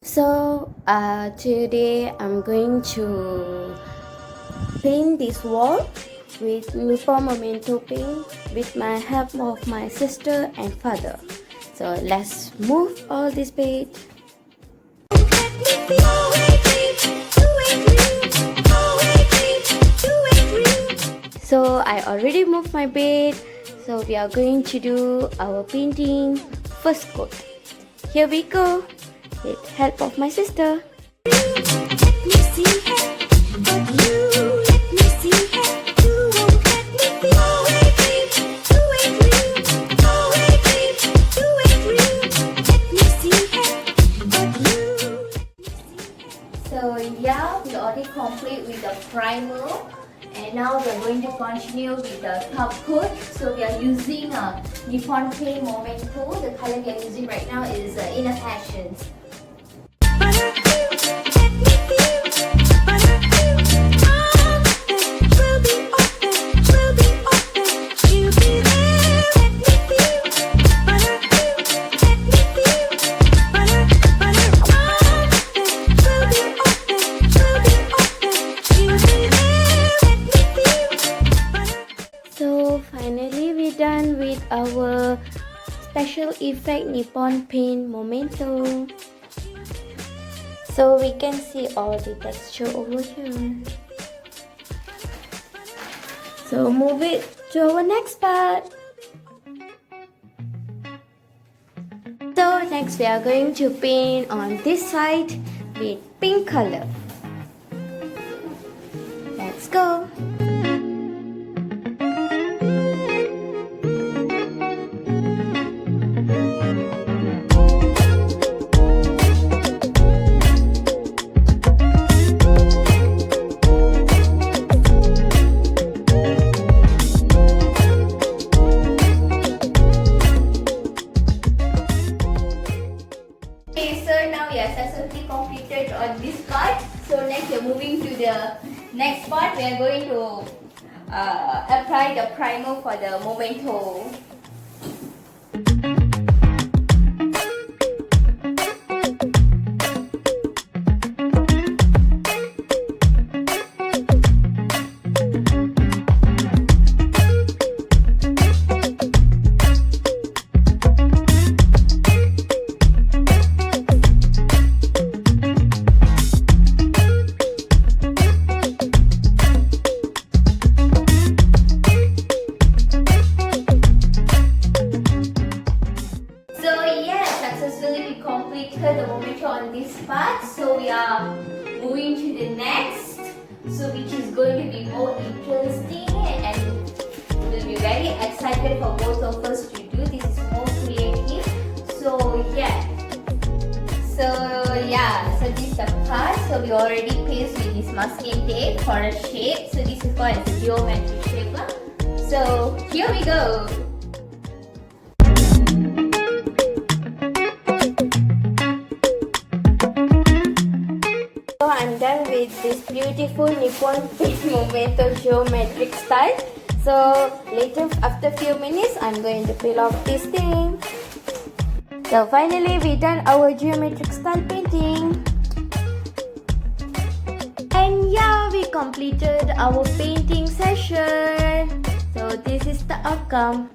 So today I'm going to paint this wall with Nippon Momento paint with my help of my sister and father. So let's move all this paint. So I already moved my bed. So we are going to do our painting first coat. Here we go with help of my sister. So yeah, we already complete with the primer, and now we are going to continue with the top coat. So we are using Nippon Momento. The color we are using right now is Inner Passion. So finally we're done with our special effect Nippon Paint Momento. So we can see all the texture over here. So move it to our next part. So next we are going to paint on this side with pink color. Let's go. Successfully completed on this part. So next we are moving to the next part. We are going to apply the primer for the Momento. Successfully we completed the Momento on this part. So we are moving to the next, so which is going to be more interesting and we'll be very excited for both of us to do. This is more creative. So this is the part. So we already paste with this masking tape for a shape. So this is called as a geometric shape. So here we go. So I'm done with this beautiful Nippon Paint Momento geometric style. So later, after few minutes, I'm going to peel off this thing. So finally, we done our geometric style painting. And yeah, we completed our painting session. So this is the outcome.